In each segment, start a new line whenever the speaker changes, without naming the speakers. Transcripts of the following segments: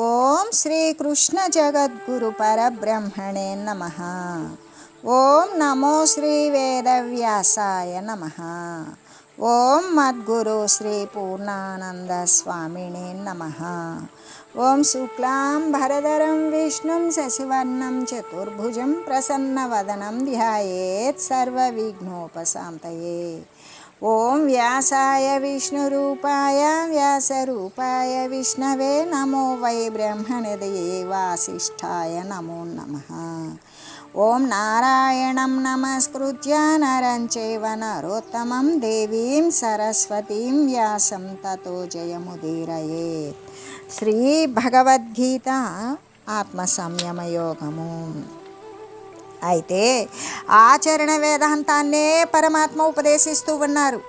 ఓం శ్రీ కృష్ణ జగద్గురు పరబ్రహ్మణే నమః. ఓం నమో శ్రీ వేదవ్యాసాయ నమః. ఓం మద్గురు శ్రీ పూర్ణానంద స్వామినే నమః. ఓం శుక్లాం భరధరం విష్ణుం శశివర్ణం చతుర్భుజం ప్రసన్నవదనం ధ్యాయేత్ సర్వవిఘ్నోపశాంతయే. ఓం వ్యాసాయ విష్ణురూపాయ వ్యాసరూపాయ విష్ణవే నమో వై బ్రహ్మనిధయే వాసిష్ఠాయ నమో నమః. ఓం నారాయణం నమస్కృత్య నరం చైవ నరోత్తమం దేవీం సరస్వతీం వ్యాసం తతో జయముదీరయేత్. శ్రీ భగవద్గీత ఆత్మ సంయమ యోగము. అయితే ఆచరణ వేదాంతాన్నే పరమాత్మ ఉపదేశిస్తూ ఉన్నారు.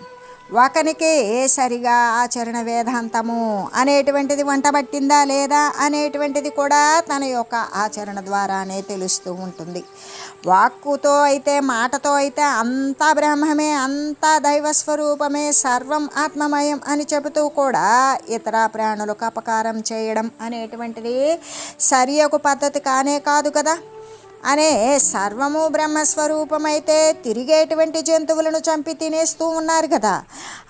ఒకనికి సరిగా ఆచరణ వేదాంతము అనేటువంటిది వంటబట్టిందా లేదా అనేటువంటిది కూడా తన యొక్క ఆచరణ ద్వారానే తెలుస్తూ ఉంటుంది. వాక్కుతో అయితే మాటతో అయితే అంతా బ్రహ్మమే, అంతా దైవస్వరూపమే, సర్వం ఆత్మమయం అని చెబుతూ కూడా ఇతర ప్రాణులకు అపకారం చేయడం అనేటువంటిది సరి ఒక పద్ధతి కానే కాదు కదా. అనే సర్వము బ్రహ్మస్వరూపమైతే తిరిగేటువంటి జంతువులను చంపి తినేస్తూ ఉన్నారు కదా,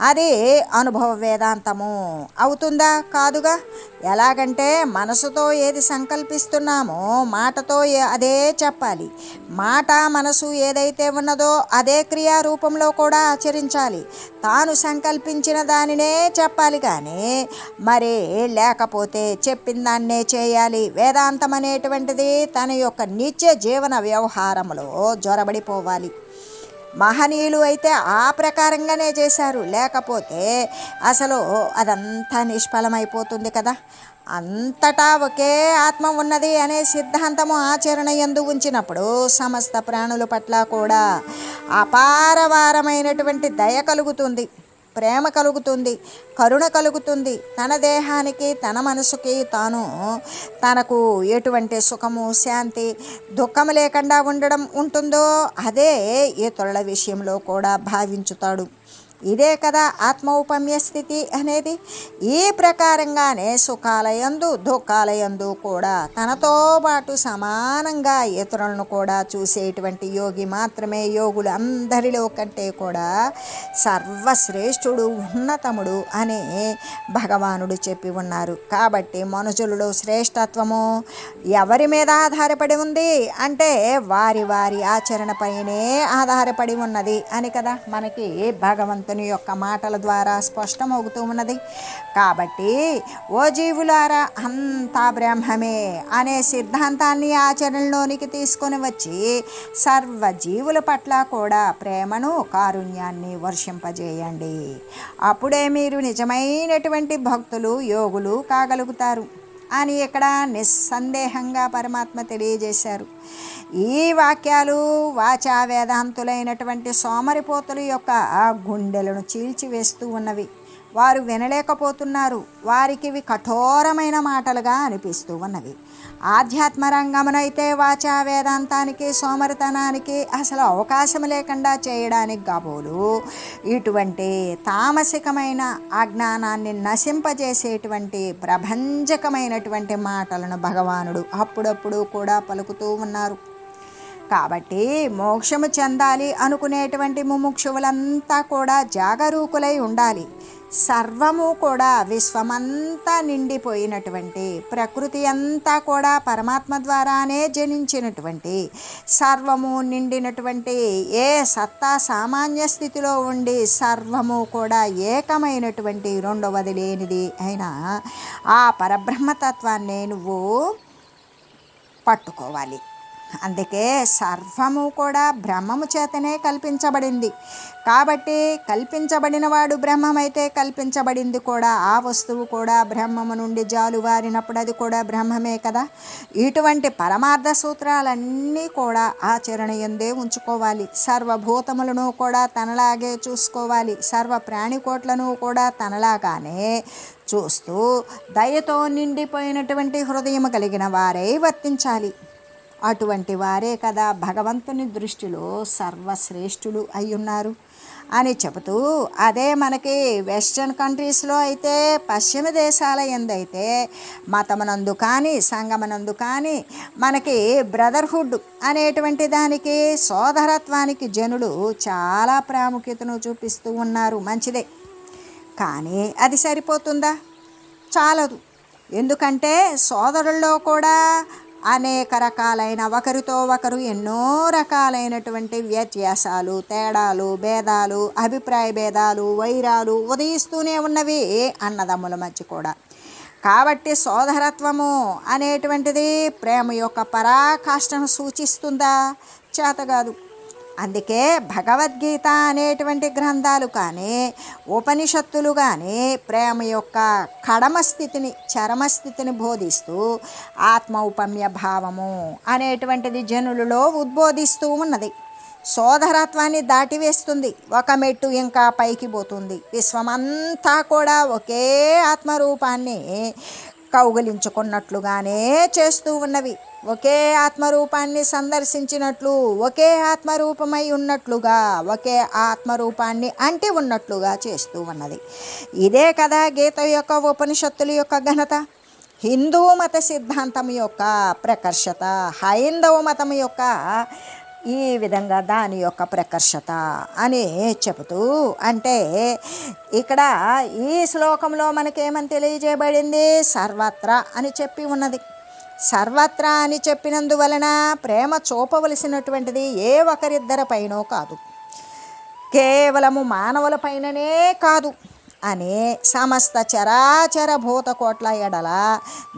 అది అనుభవ వేదాంతము అవుతుందా? కాదుగా. ఎలాగంటే మనసుతో ఏది సంకల్పిస్తున్నామో మాటతో అదే చెప్పాలి. మాట మనసు ఏదైతే ఉన్నదో అదే క్రియారూపంలో కూడా ఆచరించాలి. తాను సంకల్పించిన దానినే చెప్పాలి కానీ మరి లేకపోతే చెప్పిన దాన్నే చేయాలి. వేదాంతం అనేటువంటిది తన యొక్క నిత్య జీవన వ్యవహారంలో జొరబడిపోవాలి. మహనీయులు అయితే ఆ ప్రకారంగానే చేశారు, లేకపోతే అసలు అదంతా నిష్ఫలమైపోతుంది కదా. అంతటా ఒకే ఆత్మ ఉన్నది అనే సిద్ధాంతము ఆచరణ యందు ఉంచినప్పుడు సమస్త ప్రాణుల పట్ల కూడా అపారవారమైనటువంటి దయ కలుగుతుంది, ప్రేమ కలుగుతుంది, కరుణ కలుగుతుంది. తన దేహానికి తన మనసుకి తాను తనకు ఎటువంటి సుఖము శాంతి దుఃఖము లేకుండా ఉండడం ఉంటుందో అదే ఇతరుల విషయంలో కూడా భావించుతాడు. ఇదే కదా ఆత్మౌపమ్య స్థితి అనేది. ఈ ప్రకారంగానే సుఖాలయందు దుఃఖాలయందు కూడా తనతో పాటు సమానంగా ఇతరులను కూడా చూసేటువంటి యోగి మాత్రమే యోగులు అందరిలో కంటే కూడా సర్వశ్రేష్ఠుడు ఉన్నతముడు అని భగవానుడు చెప్పి ఉన్నారు. కాబట్టి మనుషులలో శ్రేష్టత్వము ఎవరి మీద ఆధారపడి ఉంది అంటే వారి వారి ఆచరణపైనే ఆధారపడి ఉన్నది అని కదా మనకి భగవంతుని యొక్క మాటల ద్వారా స్పష్టమవుతూ ఉన్నది. కాబట్టి ఓ జీవులారా అంతా బ్రహ్మమే అనే సిద్ధాంతాన్ని ఆచరణలోనికి తీసుకొని వచ్చి సర్వజీవుల పట్ల కూడా ప్రేమను కారుణ్యాన్ని వర్షింపజేయండి. అప్పుడే మీరు నిజమైనటువంటి భక్తులు యోగులు కాగలుగుతారు అని ఇక్కడ నిస్సందేహంగా పరమాత్మ తెలియజేశారు. ఈ వాక్యాలు వాచా వేదాంతులైనటువంటి సోమరిపోతుల యొక్క గుండెలను చీల్చివేస్తూ ఉన్నవి. వారు వినలేకపోతున్నారు. వారికి ఇవి కఠోరమైన మాటలుగా అనిపిస్తూ ఉన్నవి. ఆధ్యాత్మ రంగమునైతే వాచా వేదాంతానికి సోమరితనానికి అసలు అవకాశం లేకుండా చేయడానికి కాబోలు ఇటువంటి తామసికమైన అజ్ఞానాన్ని నశింపజేసేటువంటి ప్రభంజకమైనటువంటి మాటలను భగవానుడు అప్పుడప్పుడు కూడా పలుకుతూ ఉన్నారు. కాబట్టి మోక్షము చెందాలి అనుకునేటువంటి ముముక్షువులంతా కూడా జాగరూకులై ఉండాలి. సర్వము కూడా విశ్వమంతా నిండిపోయినటువంటి ప్రకృతి అంతా కూడా పరమాత్మ ద్వారానే జనించినటువంటి సర్వము నిండినటువంటి ఏ సత్తా సామాన్య స్థితిలో ఉండి సర్వము కూడా ఏకమైనటువంటి రెండవది లేనిది అయినా ఆ పరబ్రహ్మతత్వాన్ని నువ్వు పట్టుకోవాలి. అందుకే సర్వము కూడా బ్రహ్మము చేతనే కల్పించబడింది. కాబట్టి కల్పించబడిన వాడు బ్రహ్మమైతే కల్పించబడింది కూడా ఆ వస్తువు కూడా బ్రహ్మము నుండి జాలువారినప్పుడు అది కూడా బ్రహ్మమే కదా. ఇటువంటి పరమార్థ సూత్రాలన్నీ కూడా ఆచరణ యందే ఉంచుకోవాలి. సర్వభూతములను కూడా తనలాగే చూసుకోవాలి. సర్వ ప్రాణికోట్లను కూడా తనలాగానే చూస్తూ దయతో నిండిపోయినటువంటి హృదయం కలిగిన వారై వర్తించాలి. అటువంటి వారే కదా భగవంతుని దృష్టిలో సర్వశ్రేష్ఠులు అయి ఉన్నారు. అని చెబుతూ, అదే మనకి వెస్ట్రన్ కంట్రీస్లో అయితే, పశ్చిమ దేశాల ఎందైతే మతమునందు కానీ సంగమనందు కానీ మనకి బ్రదర్హుడ్ అనేటువంటి దానికి, సోదరత్వానికి జనులు చాలా ప్రాముఖ్యతను చూపిస్తూ ఉన్నారు. మంచిదే, కానీ అది సరిపోతుందా? చాలదు. ఎందుకంటే సోదరుల్లో కూడా అనేక రకాలైన, ఒకరితో ఒకరు ఎన్నో రకాలైనటువంటి వ్యత్యాసాలు, తేడాలు, భేదాలు, అభిప్రాయ భేదాలు, వైరాలు ఉదయిస్తూనే ఉన్నవి అన్నదమ్ముల మధ్య కూడా. కాబట్టి సోదరత్వము అనేటువంటిది ప్రేమ యొక్క పరాకాష్ఠను సూచిస్తుందా? చేతగాదు. అందుకే భగవద్గీత అనేటువంటి గ్రంథాలు కానీ, ఉపనిషత్తులు కానీ ప్రేమ యొక్క కడమస్థితిని, చరమస్థితిని బోధిస్తూ ఆత్మౌపమ్య భావము అనేటువంటిది జనులలో ఉద్బోధిస్తూ ఉన్నది. సోదరత్వాన్ని దాటివేస్తుంది. ఒక మెట్టు ఇంకా పైకి పోతుంది. విశ్వమంతా కూడా ఒకే ఆత్మరూపాన్ని కౌగిలించుకున్నట్లుగానే చేస్తూ ఉన్నవి. ఒకే ఆత్మరూపాన్ని సందర్శించినట్లు, ఒకే ఆత్మరూపమై ఉన్నట్లుగా, ఒకే ఆత్మరూపాన్ని అంటి ఉన్నట్లుగా చేస్తూ ఉన్నది. ఇదే కదా గీత యొక్క, ఉపనిషత్తుల యొక్క ఘనత. హిందూ మత సిద్ధాంతం యొక్క ప్రకర్షత, హైందవ మతం యొక్క ఈ విధంగా దాని యొక్క ప్రకర్షత అని చెబుతూ, అంటే ఇక్కడ ఈ శ్లోకంలో మనకేమని తెలియజేయబడింది? సర్వత్రా అని చెప్పి ఉన్నది. సర్వత్రా అని చెప్పినందువలన ప్రేమ చూపవలసినటువంటిది ఏ ఒకరిద్దరిపైనో కాదు, కేవలము మానవులపైననే కాదు అని సమస్త చరాచర భూతకోట్ల ఎడల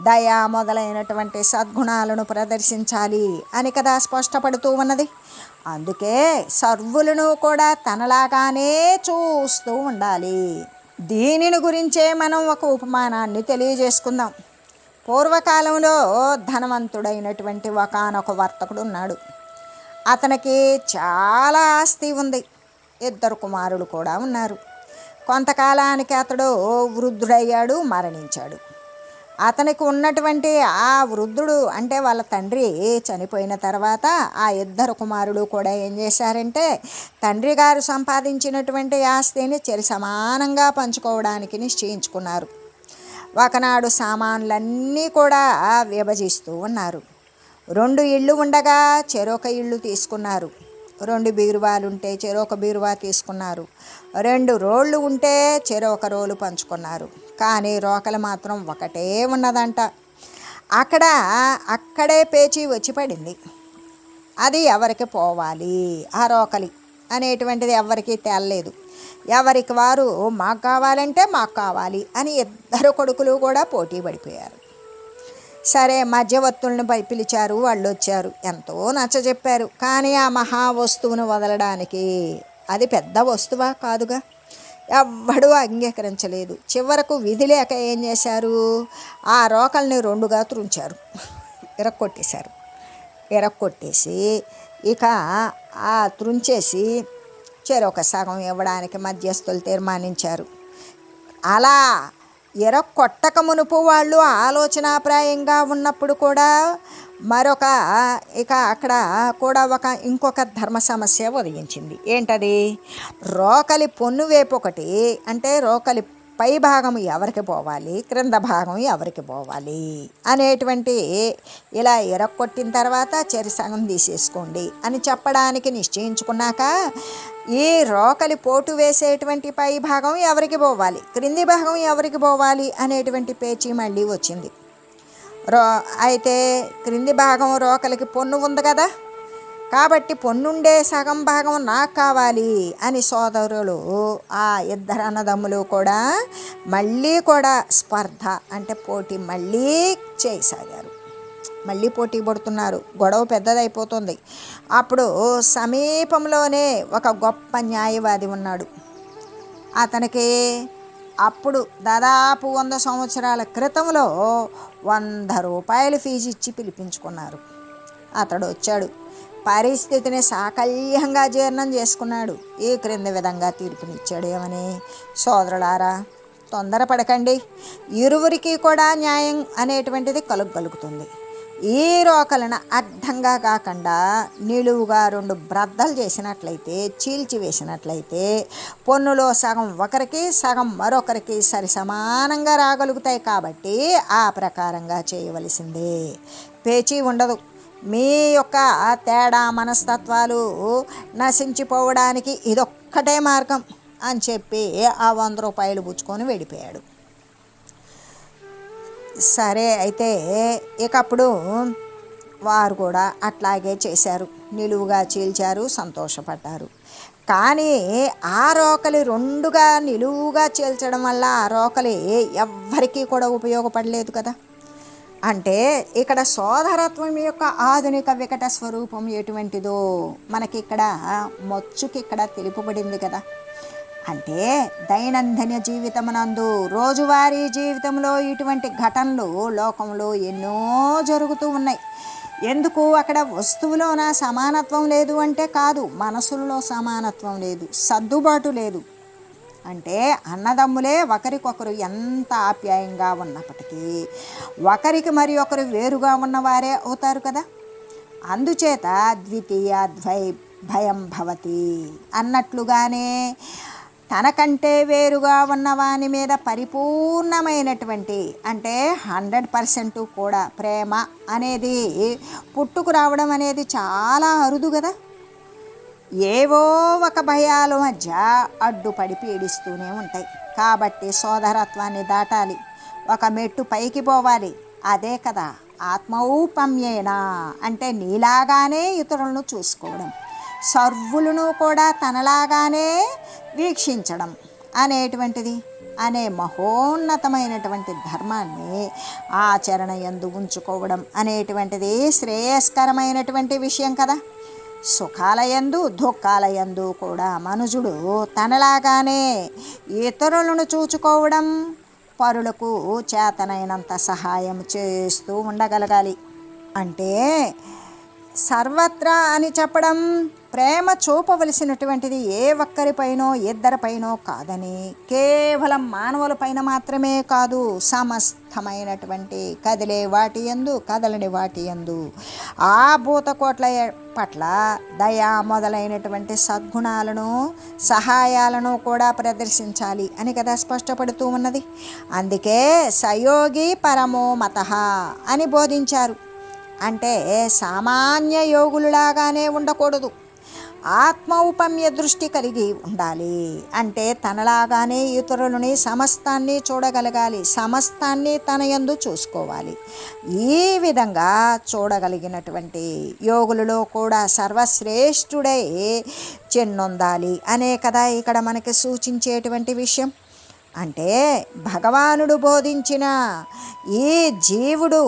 దయా మొదలైనటువంటి సద్గుణాలను ప్రదర్శించాలి అని కదా స్పష్టపడుతూ ఉన్నది. అందుకే సర్వులను కూడా తనలాగానే చూస్తూ ఉండాలి. దీనిని గురించే మనం ఒక ఉపమానాన్ని తెలియజేసుకుందాం. పూర్వకాలంలో ధనవంతుడైనటువంటి ఒకానొక వర్తకుడు ఉన్నాడు. అతనికి చాలా ఆస్తి ఉంది. 2 కుమారులు కూడా ఉన్నారు. కొంతకాలానికి అతడు వృద్ధుడయ్యాడు, మరణించాడు. అతనికి ఉన్నటువంటి ఆ వృద్ధుడు అంటే వాళ్ళ తండ్రి చనిపోయిన తర్వాత ఆ 2 కుమారులు కూడా ఏం చేశారంటే, తండ్రి గారు సంపాదించినటువంటి ఆస్తిని చెరి సమానంగా పంచుకోవడానికి నిశ్చయించుకున్నారు. ఒకనాడు సామాన్లన్నీ కూడా విభజిస్తూ ఉన్నారు. 2 ఇళ్ళు ఉండగా చెరొక ఇల్లు తీసుకున్నారు. 2 బీరువాలు ఉంటే చెరొక బీరువా తీసుకున్నారు. 2 రోళ్ళు ఉంటే చెరొక రోలు పంచుకున్నారు. కానీ రోకలు మాత్రం ఒకటే ఉన్నదంట. అక్కడే పేచీ వచ్చి పడింది. అది ఎవరికి పోవాలి, ఆ రోకలి అనేటువంటిది ఎవరికి తేలలేదు. ఎవరికి వారు మాకు కావాలంటే మాకు కావాలి అని 2 కొడుకులు కూడా పోటీ పడిపోయారు. సరే, మధ్యవర్తుల్ని పిలిచారు. వాళ్ళు వచ్చారు, ఎంతో నచ్చజెప్పారు. కానీ ఆ మహా వస్తువును వదలడానికి, అది పెద్ద వస్తువా కాదుగా, ఎవ్వడూ అంగీకరించలేదు. చివరకు విధి లేక ఏం చేశారు, ఆ రోకల్ని 2గా త్రుంచారు, ఇరక్కొట్టేసి ఇక ఆ త్రుంచేసి చెరొక సగం ఇవ్వడానికి మధ్యస్థులు తీర్మానించారు. అలా ఎరక్కొట్టక మునుపు వాళ్ళు ఆలోచనాప్రాయంగా ఉన్నప్పుడు కూడా అక్కడ కూడా ఇంకొక ధర్మ సమస్య ఉదయించింది. ఏంటది? రోకలి పొన్ను వైపు ఒకటి, అంటే రోకలి పై భాగం ఎవరికి పోవాలి, క్రింద భాగం ఎవరికి పోవాలి అనేటువంటి, ఇలా ఎరక్కొట్టిన తర్వాత చెరి సగం తీసేసుకోండి అని చెప్పడానికి నిశ్చయించుకున్నాక, ఈ రోకలి పోటు వేసేటువంటి పై భాగం ఎవరికి పోవాలి, క్రింది భాగం ఎవరికి పోవాలి అనేటువంటి పేచీ మళ్ళీ వచ్చింది. అయితే క్రింది భాగం రోకలికి పొన్ను ఉంది కదా, కాబట్టి పొన్నుండే సగం భాగం నాకు కావాలి అని సోదరులు, ఆ 2 అన్నదమ్ములు కూడా మళ్ళీ కూడా స్పర్ధ అంటే పోటీ మళ్ళీ చేయసాగారు. మళ్ళీ పోటీ పడుతున్నారు. గొడవ పెద్దదైపోతుంది. అప్పుడు సమీపంలోనే ఒక గొప్ప న్యాయవాది ఉన్నాడు. అతనికి అప్పుడు దాదాపు 100 సంవత్సరాల క్రితంలో 100 రూపాయలు ఫీజు ఇచ్చి పిలిపించుకున్నారు. అతడు వచ్చాడు. పరిస్థితిని సాకల్యంగా జీర్ణం చేసుకున్నాడు. ఈ క్రింది విధంగా తీర్పునిచ్చాడు. ఏమని? సోదరులారా, తొందరపడకండి. ఇరువురికి కూడా న్యాయం అనేటువంటిది కలుగుతుంది. ఈ రోకలను అడ్డంగా కాకుండా నిలువుగా 2 బ్రద్దలు చేసినట్లయితే, చీల్చివేసినట్లయితే పొన్నులో సగం ఒకరికి, సగం మరొకరికి సరి సమానంగా రాగలుగుతాయి. కాబట్టి ఆ ప్రకారంగా చేయవలసిందే, పేచీ ఉండదు. మీ యొక్క తేడా మనస్తత్వాలు నశించిపోవడానికి ఇదొక్కటే మార్గం అని చెప్పి ఆ 100 రూపాయలు పుచ్చుకొని వెళ్ళిపోయాడు. సరే అయితే ఇకప్పుడు వారు కూడా అట్లాగే చేశారు, నిలువుగా చీల్చారు, సంతోషపడ్డారు. కానీ ఆ రోకలి 2గా నిలువుగా చీల్చడం వల్ల ఆ రోకలి ఎవ్వరికీ కూడా ఉపయోగపడలేదు కదా. అంటే ఇక్కడ సోదరత్వం యొక్క ఆధునిక వికట స్వరూపం ఎటువంటిదో మనకిక్కడ మొచ్చుకిక్కడ తెలుపబడింది కదా. అంటే దైనందిన జీవితమునందు, రోజువారీ జీవితంలో ఇటువంటి ఘటనలు లోకంలో ఎన్నో జరుగుతూ ఉన్నాయి. ఎందుకు అక్కడ వస్తువులోన సమానత్వం లేదు అంటే కాదు, మనసులలో సమానత్వం లేదు, సర్దుబాటు లేదు. అంటే అన్నదమ్ములే ఒకరికొకరు ఎంత ఆప్యాయంగా ఉన్నప్పటికీ ఒకరికి మరి ఒకరు వేరుగా ఉన్నవారే అవుతారు కదా. అందుచేత ద్వితీయ భయం భవతి అన్నట్లుగానే తనకంటే వేరుగా ఉన్నవాని మీద పరిపూర్ణమైనటువంటి అంటే 100% కూడా ప్రేమ అనేది పుట్టుకు రావడం అనేది చాలా అరుదు కదా. ఏవో ఒక భయాల మధ్య అడ్డుపడి పీడిస్తూనే ఉంటాయి. కాబట్టి సోదరత్వాన్ని దాటాలి, ఒక మెట్టు పైకి పోవాలి. అదే కదా ఆత్మౌపమ్యేనా అంటే నీలాగానే ఇతరులను చూసుకోవడం, సర్వులను కూడా తనలాగానే వీక్షించడం అనేటువంటిది అనే మహోన్నతమైనటువంటి ధర్మాన్ని ఆచరణ యందు ఉంచుకోవడం అనేటువంటిది శ్రేయస్కరమైనటువంటి విషయం కదా. సుఖాలయందు దుఃఖాలయందు కూడా మనుజుడు తనలాగానే ఇతరులను చూచుకోవడం, పరులకు చేతనైనంత సహాయం చేస్తూ ఉండగలగాలి. అంటే సర్వత్రా అని చెప్పడం ప్రేమ చూపవలసినటువంటిది ఏ ఒక్కరిపైనో ఇద్దరిపైనో కాదని, కేవలం మానవులపైన మాత్రమే కాదు, సమస్తమైనటువంటి కదిలే వాటి యందు కదలని వాటి యందు ఆ భూతకోట్ల పట్ల దయా మొదలైనటువంటి సద్గుణాలను సహాయాలను కూడా ప్రదర్శించాలి అని కదా స్పష్టపడుతూ ఉన్నది. అందుకే సయోగి పరమో మతః అని బోధించారు. అంటే సామాన్య యోగులలాగానే ఉండకూడదు, ఆత్మౌపమ్య దృష్టి కలిగి ఉండాలి. అంటే తనలాగానే ఇతరులని సమస్తాన్ని చూడగలగాలి, సమస్తాన్ని తన యందు చూసుకోవాలి. ఈ విధంగా చూడగలిగినటువంటి యోగులలో కూడా సర్వశ్రేష్ఠుడై చెన్నొందాలి అనే కదా ఇక్కడ మనకి సూచించేటువంటి విషయం. అంటే భగవానుడు బోధించిన ఈ జీవుడు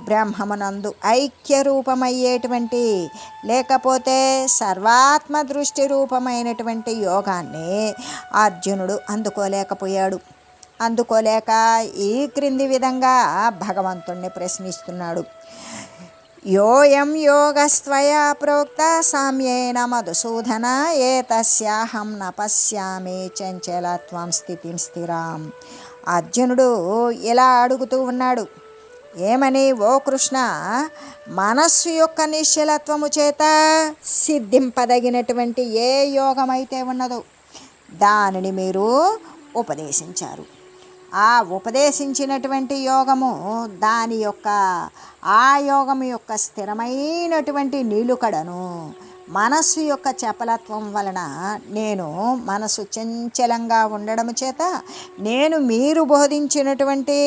బ్రహ్మమునందు ఐక్య రూపమయ్యేటువంటి లేకపోతే సర్వాత్మ దృష్టి రూపమైనటువంటి యోగాన్ని అర్జునుడు అందుకోలేకపోయాడు. అందుకోలేక ఈ క్రింది విధంగా భగవంతుణ్ణి ప్రశ్నిస్తున్నాడు. యోయం యోగస్త్వయా ప్రోక్త సామ్యేన మధుసూదన ఏతస్యాహం న పశ్యామి చంచలత్వం స్థితిం స్థిరాం. అర్జునుడు ఇలా అడుగుతూ ఉన్నాడు, ఏమని? ఓ కృష్ణ, మనస్సు యొక్క నిశ్చలత్వము చేత సిద్ధింపదగినటువంటి ఏ యోగమైతే ఉన్నదో దానిని మీరు ఉపదేశించారు. ఆ ఉపదేశించినటువంటి యోగము దాని యొక్క ఆ యోగము యొక్క స్థిరమైనటువంటి నిలుకడను మనస్సు యొక్క చపలత్వం వలన నేను మనసు చంచలంగా ఉండడం చేత నేను మీరు బోధించినటువంటి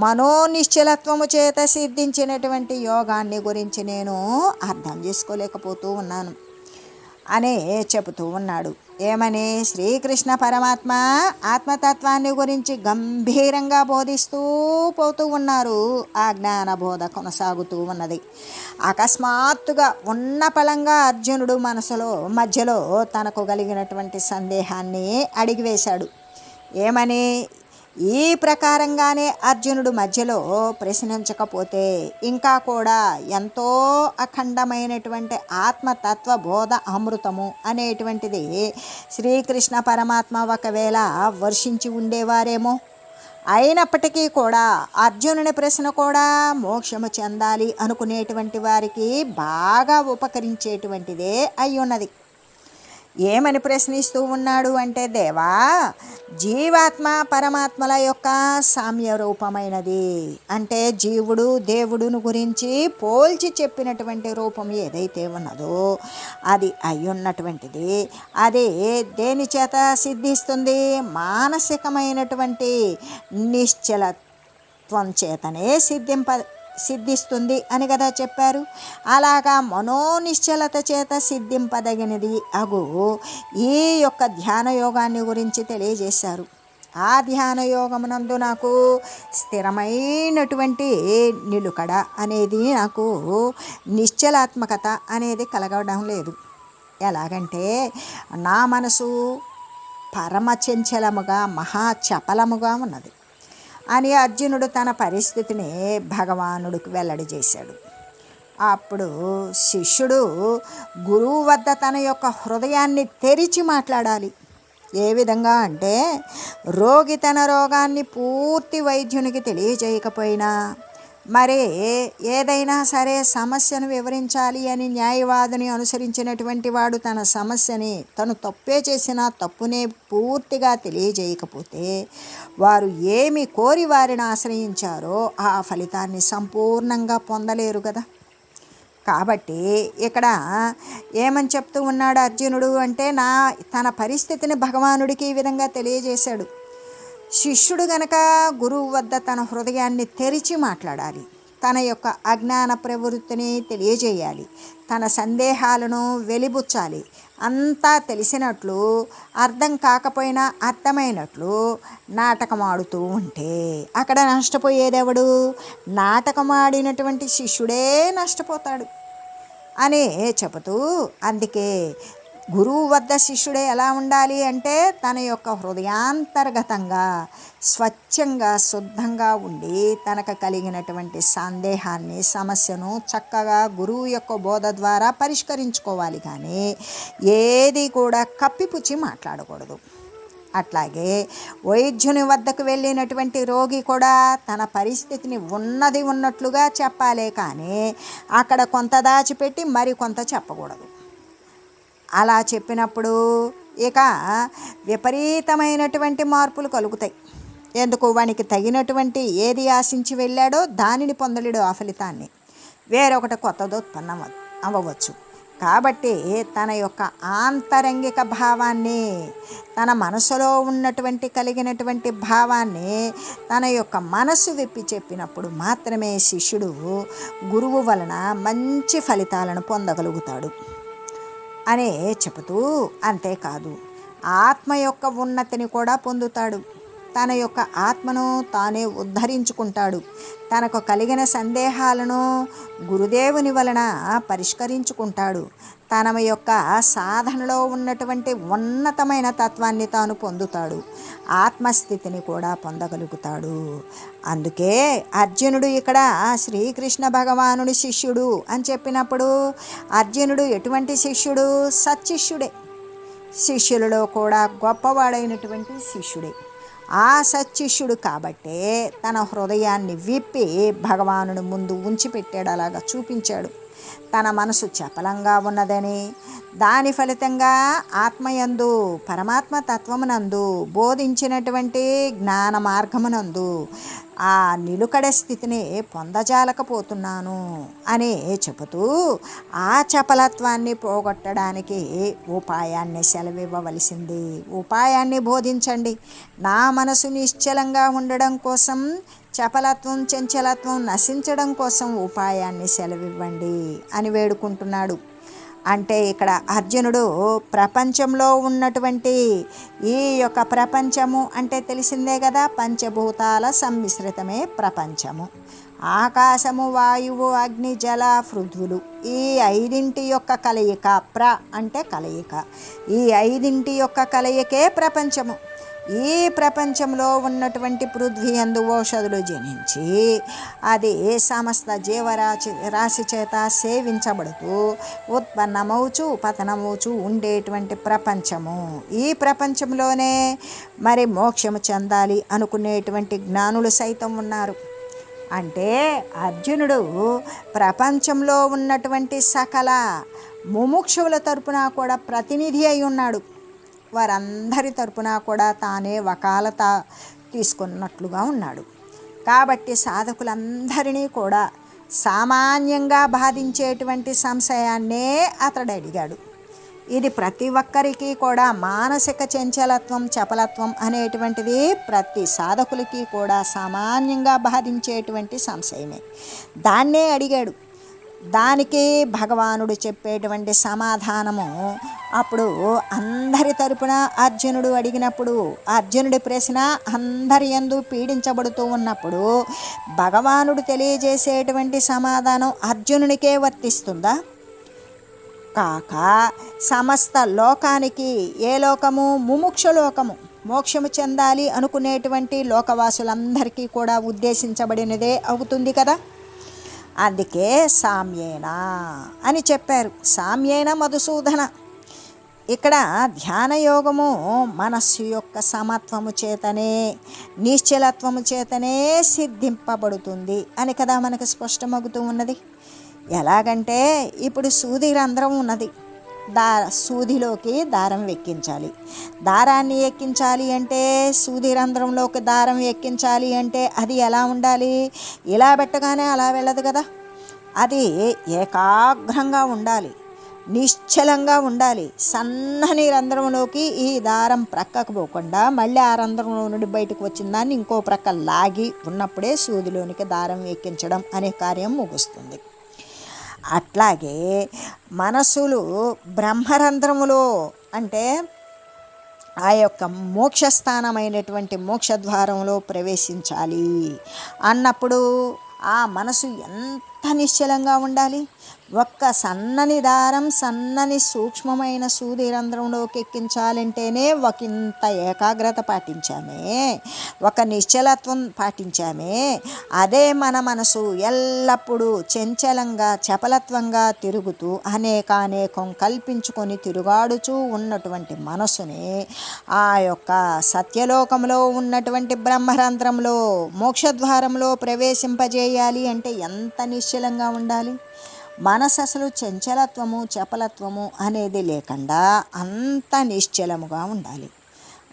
మనోనిశ్చలత్వము చేత సిద్ధించినటువంటి యోగాన్ని గురించి నేను అర్థం చేసుకోలేకపోతూ ఉన్నాను అనే చెబుతూ ఉన్నాడు. ఏమని? శ్రీకృష్ణ పరమాత్మ ఆత్మతత్వాన్ని గురించి గంభీరంగా బోధిస్తూ పోతూ ఉన్నారు. ఆ జ్ఞానబోధ కొనసాగుతూ ఉన్నది. అకస్మాత్తుగా ఉన్న పలంగా అర్జునుడు మధ్యలో తనకు కలిగినటువంటి సందేహాన్ని అడిగివేశాడు. ఏమని? ఈ ప్రకారంగానే అర్జునుడు మధ్యలో ప్రశ్నించకపోతే ఇంకా కూడా ఎంతో అఖండమైనటువంటి ఆత్మతత్వ బోధ అమృతము అనేటువంటిది శ్రీకృష్ణ పరమాత్మ ఒకవేళ వర్షించి ఉండేవారేమో అయినప్పటికీ కూడా అర్జునుని ప్రశ్న కూడా మోక్షము చెందాలి అనుకునేటువంటి వారికి బాగా ఉపకరించేటువంటిదే అయ్యున్నది. ఏమని ప్రశ్నిస్తూ ఉన్నాడు అంటే, దేవా, జీవాత్మ పరమాత్మల యొక్క సామ్య రూపమైనది అంటే జీవుడు దేవుడును గురించి పోల్చి చెప్పినటువంటి రూపం ఏదైతే ఉన్నదో అది అయ్యున్నటువంటిది. అది దేని చేత సిద్ధిస్తుంది? మానసికమైనటువంటి నిశ్చలత్వం చేతనే సిద్ధిస్తుంది అని కదా చెప్పారు. అలాగా మనోనిశ్చలత చేత సిద్ధింపదగినది అగు ఈ యొక్క ధ్యాన యోగాన్ని గురించి తెలియజేశారు. ఆ ధ్యాన యోగమునందు నాకు స్థిరమైనటువంటి నిలుకడ అనేది, నాకు నిశ్చలాత్మకత అనేది కలగడం లేదు. ఎలాగంటే నా మనసు పరమచంచలముగా మహాచపలముగా ఉన్నది అని అర్జునుడు తన పరిస్థితిని భగవానుడికి వెల్లడి చేశాడు. అప్పుడు శిష్యుడు గురువు వద్ద తన యొక్క హృదయాన్ని తెరిచి మాట్లాడాలి. ఏ విధంగా అంటే, రోగి తన రోగాన్ని పూర్తి వైద్యునికి తెలియజేయకపోయినా, మరి ఏదైనా సరే సమస్యను వివరించాలి అని న్యాయవాదిని అనుసరించినటువంటి వాడు తన సమస్యని తను తప్పే చేసినా తప్పునే పూర్తిగా తెలియజేయకపోతే వారు ఏమి కోరి వారిని ఆశ్రయించారో ఆ ఫలితాన్ని సంపూర్ణంగా పొందలేరు కదా. కాబట్టి ఇక్కడ ఏమని చెప్తూ ఉన్నాడు అర్జునుడు అంటే, తన పరిస్థితిని భగవానుడికి ఈ విధంగా తెలియజేశాడు. శిష్యుడు గనక గురువు వద్ద తన హృదయాన్ని తెరిచి మాట్లాడాలి, తన యొక్క అజ్ఞాన ప్రవృత్తిని తెలియజేయాలి, తన సందేహాలను వెలిబుచ్చాలి. అంతా తెలిసినట్లు, అర్థం కాకపోయినా అర్థమైనట్లు నాటకమాడుతూ ఉంటే అక్కడ నష్టపోయేదెవడు? నాటకమాడినటువంటి శిష్యుడే నష్టపోతాడు అని చెబుతూ, అందుకే గురువు వద్ద శిష్యుడే ఎలా ఉండాలి అంటే తన యొక్క హృదయాంతర్గతంగా స్వచ్ఛంగా శుద్ధంగా ఉండి తనకు కలిగినటువంటి సందేహాన్ని సమస్యను చక్కగా గురువు యొక్క బోధ ద్వారా పరిష్కరించుకోవాలి. కానీ ఏది కూడా కప్పిపుచ్చి మాట్లాడకూడదు. అట్లాగే వైద్యుని వద్దకు వెళ్ళినటువంటి రోగి కూడా తన పరిస్థితిని ఉన్నది ఉన్నట్లుగా చెప్పాలే కానీ అక్కడ కొంత దాచిపెట్టి మరి కొంత చెప్పకూడదు. అలా చెప్పినప్పుడు ఇక విపరీతమైనటువంటి మార్పులు కలుగుతాయి. ఎందుకు? వానికి తగినటువంటి ఏది ఆశించి వెళ్ళాడో దానిని పొందలేడు. ఆ ఫలితాన్ని వేరొకటి కొత్తది ఉత్పన్నం అవ్వవచ్చు. కాబట్టి తన యొక్క ఆంతరంగిక భావాన్ని, తన మనసులో ఉన్నటువంటి కలిగినటువంటి భావాన్ని తన యొక్క మనసు విప్పి చెప్పినప్పుడు మాత్రమే శిష్యుడు గురువు వలన మంచి ఫలితాలను పొందగలుగుతాడు అనే చెబుతూ, అంతేకాదు ఆత్మ యొక్క ఉన్నతిని కూడా పొందుతాడు. తన యొక్క ఆత్మను తానే ఉద్ధరించుకుంటాడు. తనకు కలిగిన సందేహాలను గురుదేవుని వలన పరిష్కరించుకుంటాడు. తన యొక్క సాధనలో ఉన్నటువంటి ఉన్నతమైన తత్వాన్ని తాను పొందుతాడు. ఆత్మస్థితిని కూడా పొందగలుగుతాడు. అందుకే అర్జునుడు ఇక్కడ శ్రీకృష్ణ భగవానుడి శిష్యుడు అని చెప్పినప్పుడు అర్జునుడు ఎటువంటి శిష్యుడు? సత్శిష్యుడే. శిష్యులలో కూడా గొప్పవాడైనటువంటి శిష్యుడే. ఆ సత్శిష్యుడు కాబట్టే తన హృదయాన్ని విప్పి భగవానుడి ముందు ఉంచిపెట్టాడు, అలాగా చూపించాడు. తన మనసు చపలంగా ఉన్నదని, దాని ఫలితంగా ఆత్మయందు పరమాత్మ తత్వమునందు బోధించినటువంటి జ్ఞాన మార్గమునందు ఆ నిలుకడ స్థితిని పొందజాలకపోతున్నాను అని చెబుతూ ఆ చపలత్వాన్ని పోగొట్టడానికి ఉపాయాన్ని సెలవివ్వవలసింది. ఉపాయాన్ని బోధించండి. నా మనసు నిశ్చలంగా ఉండడం కోసం, చపలత్వం చంచలత్వం నశించడం కోసం ఉపాయాన్ని సెలవివ్వండి అని వేడుకుంటున్నాడు. అంటే ఇక్కడ అర్జునుడు ప్రపంచంలో ఉన్నటువంటి ఈ యొక్క ప్రపంచము అంటే తెలిసిందే కదా, పంచభూతాల సమ్మిశ్రితమే ప్రపంచము. ఆకాశము, వాయువు, అగ్ని, జల, పృథ్వులు ఈ ఐదింటి యొక్క కలయిక. అంటే కలయిక. ఈ ఐదింటి యొక్క కలయికే ప్రపంచము. ఈ ప్రపంచంలో ఉన్నటువంటి పృథ్వీ యందు ఓషధులు జనించి అది సమస్త రాశి చేత సేవించబడుతూ ఉత్పన్నమవుచు పతనమవుచు ఉండేటువంటి ప్రపంచము. ఈ ప్రపంచంలోనే మరి మోక్షము చెందాలి అనుకునేటువంటి జ్ఞానులు సైతం ఉన్నారు. అంటే అర్జునుడు ప్రపంచంలో ఉన్నటువంటి సకల ముముక్షువుల తరపున కూడా ప్రతినిధి అయి ఉన్నాడు. వారందరి తరపున కూడా తానే వకాలత తీసుకున్నట్లుగా ఉన్నాడు. కాబట్టి సాధకులందరినీ కూడా సామాన్యంగా బాధించేటువంటి సంశయాన్నే అతడు అడిగాడు. ఇది ప్రతి ఒక్కరికి కూడా మానసిక చంచలత్వం చపలత్వం అనేటువంటిది ప్రతి సాధకులకి కూడా సామాన్యంగా బాధించేటువంటి సంశయమే. దాన్నే అడిగాడు. దానికి భగవానుడు చెప్పేటువంటి సమాధానము అప్పుడు అందరి తరపున అర్జునుడు అడిగినప్పుడు, అర్జునుడి ప్రశ్న అందరి యందు పీడించబడుతూ ఉన్నప్పుడు భగవానుడు తెలియజేసేటువంటి సమాధానం అర్జునునికే వర్తిస్తుందా? కాక సమస్త లోకానికి, ఏ లోకము? ముముక్ష లోకము, మోక్షము చెందాలి అనుకునేటువంటి లోకవాసులందరికీ కూడా ఉద్దేశించబడినదే అవుతుంది కదా. అందుకే సామ్యేన అని చెప్పారు. సామ్యేన మధుసూదన. ఇక్కడ ధ్యానయోగము మనస్సు యొక్క సమత్వము చేతనే, నిశ్చలత్వము చేతనే సిద్ధింపబడుతుంది అని కదా మనకు స్పష్టమవుతూ ఉన్నది. ఎలాగంటే ఇప్పుడు సూది రంధ్రం ఉన్నది, సూదిలోకి దారం ఎక్కించాలి. దారాన్ని ఎక్కించాలి అంటే, సూది రంధ్రంలోకి దారం ఎక్కించాలి అంటే అది ఎలా ఉండాలి? ఇలా పెట్టగానే అలా వెళ్ళదు కదా. అది ఏకాగ్రంగా ఉండాలి, నిశ్చలంగా ఉండాలి. సన్నని రంధ్రంలోకి ఈ దారం ప్రక్కకు పోకుండా మళ్ళీ ఆ రంధ్రంలో నుండి బయటకు వచ్చిన దాన్ని ఇంకో ప్రక్క లాగి ఉన్నప్పుడే సూదిలోనికి దారం ఎక్కించడం అనే కార్యం ముగుస్తుంది. అట్లాగే మనసులు బ్రహ్మరంధ్రములో, అంటే ఆ యొక్క మోక్షస్థానమైనటువంటి మోక్షద్వారంలో ప్రవేశించాలి అన్నప్పుడు ఆ మనసు ఎంత నిశ్చలంగా ఉండాలి. ఒక్క సన్నని దారం, సన్నని సూక్ష్మమైన సూది రంధ్రంలోకి ఎక్కించాలంటేనే ఒకంత ఏకాగ్రత పాటించామే, ఒక నిశ్చలత్వం పాటించామే. అదే మన మనసు ఎల్లప్పుడూ చంచలంగా చపలత్వంగా తిరుగుతూ అనేకానేకం కల్పించుకొని తిరుగాడుచూ ఉన్నటువంటి మనసుని ఆ యొక్క సత్యలోకంలో ఉన్నటువంటి బ్రహ్మరంధ్రంలో మోక్షద్వారంలో ప్రవేశింపజేయాలి అంటే ఎంత నిశ్చలంగా ఉండాలి. మనసు అసలు చంచలత్వము చపలత్వము అనేది లేకుండా అంత నిశ్చలముగా ఉండాలి.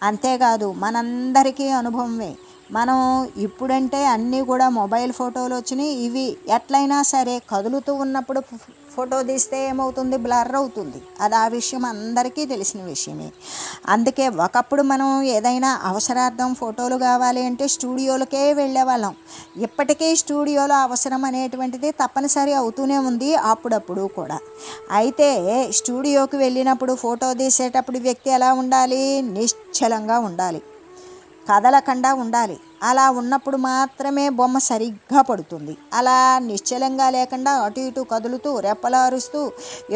అంతేకాదు మనందరికీ అనుభవమే. మనం ఇప్పుడంటే అన్నీ కూడా మొబైల్ ఫోటోలు వచ్చినాయి. ఇవి ఎట్లయినా సరే కదులుతూ ఉన్నప్పుడు ఫోటో తీస్తే ఏమవుతుంది? బ్లర్ అవుతుంది. అది ఆ విషయం అందరికీ తెలిసిన విషయమే. అందుకే ఒకప్పుడు మనం ఏదైనా అవసరార్థం ఫోటోలు కావాలి అంటే స్టూడియోలకే వెళ్ళేవాళ్ళం. ఇప్పటికీ స్టూడియోలో అవసరం అనేటువంటిది తప్పనిసరి అవుతూనే ఉంది అప్పుడప్పుడు కూడా. అయితే స్టూడియోకి వెళ్ళినప్పుడు ఫోటో తీసేటప్పుడు వ్యక్తి ఎలా ఉండాలి? నిశ్చలంగా ఉండాలి, కదలకుండా ఉండాలి. అలా ఉన్నప్పుడు మాత్రమే బొమ్మ సరిగ్గా పడుతుంది. అలా నిశ్చలంగా లేకుండా అటు ఇటు కదులుతూ రెప్పలారుస్తూ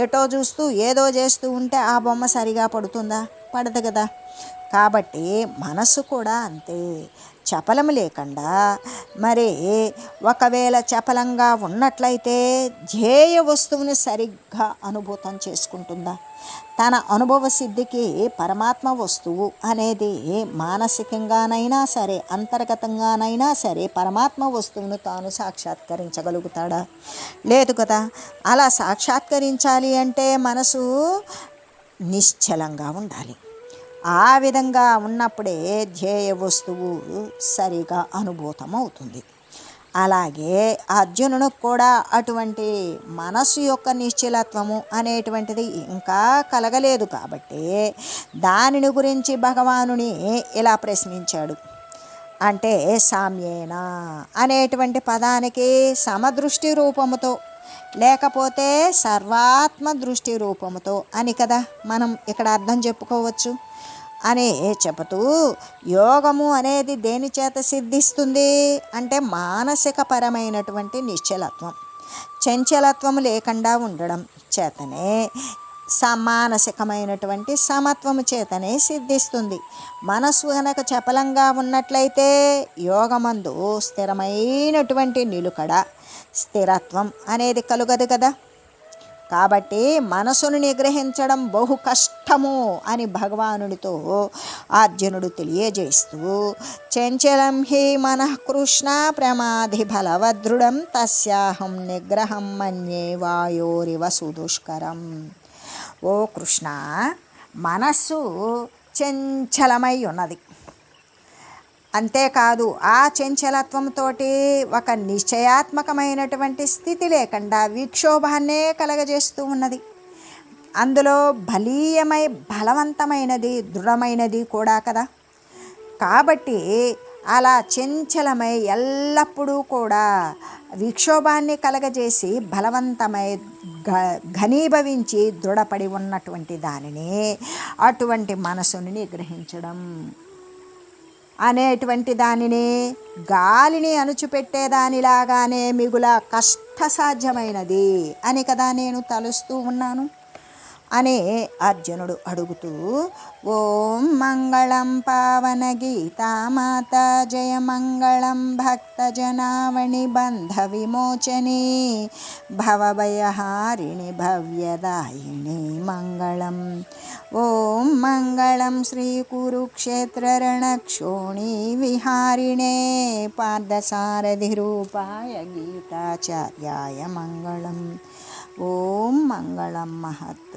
ఎటో చూస్తూ ఏదో చేస్తూ ఉంటే ఆ బొమ్మ సరిగా పడుతుందా? పడదు కదా. కాబట్టి మనసు కూడా అంతే, చపలం లేకుండా. మరి ఒకవేళ చపలంగా ఉన్నట్లయితే ధ్యేయ వస్తువుని సరిగ్గా అనుభూతం చేసుకుంటుందా? తన అనుభవ సిద్ధికి పరమాత్మ వస్తువు అనేది మానసికంగానైనా సరే అంతర్గతంగానైనా సరే పరమాత్మ వస్తువును తాను సాక్షాత్కరించగలుగుతాడా? లేదు కదా. అలా సాక్షాత్కరించాలి అంటే మనసు నిశ్చలంగా ఉండాలి. ఆ విధంగా ఉన్నప్పుడే ధ్యేయ వస్తువు సరిగా అనుభూతం అవుతుంది. అలాగే అర్జునుడు కూడా అటువంటి మనసు యొక్క నిశ్చలత్వము అనేటువంటిది ఇంకా కలగలేదు కాబట్టి దానిని గురించి భగవానుని ఇలా ప్రశ్నించాడు. అంటే సామ్యేన అనేటువంటి పదానికి సమదృష్టి రూపముతో లేకపోతే సర్వాత్మ దృష్టి రూపముతో అని కదా మనం ఇక్కడ అర్థం చెప్పుకోవచ్చు అని చెబుతూ, యోగము అనేది దేని చేత సిద్ధిస్తుంది అంటే మానసిక పరమైనటువంటి నిశ్చలత్వం, చంచలత్వం లేకుండా ఉండడం చేతనే మానసికమైనటువంటి సమత్వము చేతనే సిద్ధిస్తుంది. మనసు గనక చపలంగా ఉన్నట్లయితే యోగమందు స్థిరమైనటువంటి నిలుకడ, స్థిరత్వం అనేది కలుగదు కదా. కాబట్టి మనసును నిగ్రహించడం బహు కష్టము అని భగవానుడితో అర్జునుడు తెలియజేస్తూ, చంచలం హి మనః కృష్ణ ప్రమాధి బలవదృఢం తస్యాహం నిగ్రహం మన్యే వాయోరివ సుదుష్కరం. ఓ కృష్ణ, మనస్సు చంచలమై ఉన్నది. అంతేకాదు ఆ చంచలత్వంతో ఒక నిశ్చయాత్మకమైనటువంటి స్థితి లేకుండా విక్షోభాన్నే కలగజేస్తూ ఉన్నది. అందులో బలీయమై బలవంతమైనది, దృఢమైనది కూడా కదా. కాబట్టి అలా చంచలమై ఎల్లప్పుడూ కూడా విక్షోభాన్ని కలగజేసి బలవంతమై ఘనీభవించి దృఢపడి ఉన్నటువంటి దానిని, అటువంటి మనసుని నిగ్రహించడం అనేటువంటి దానిని గాలిని అణుచిపెట్టేదానిలాగానే మిగుల కష్టసాధ్యమైనది అని కదా నేను తలుస్తూ ఉన్నాను అని అర్జునుడు అడుగుతూ, ఓం మంగళం పావన గీతామాత జయ మంగళం భక్తజనావణి బంధ విమోచని భవభయహారిణి భవ్యదాయిని మంగళం. ఓం మంగళం శ్రీ కురుక్షేత్ర రణక్షోణి విహారిణే పార్థసారథి రూపాయ గీతాచార్యాయ మంగళం. ఓం మంగళం మహత్.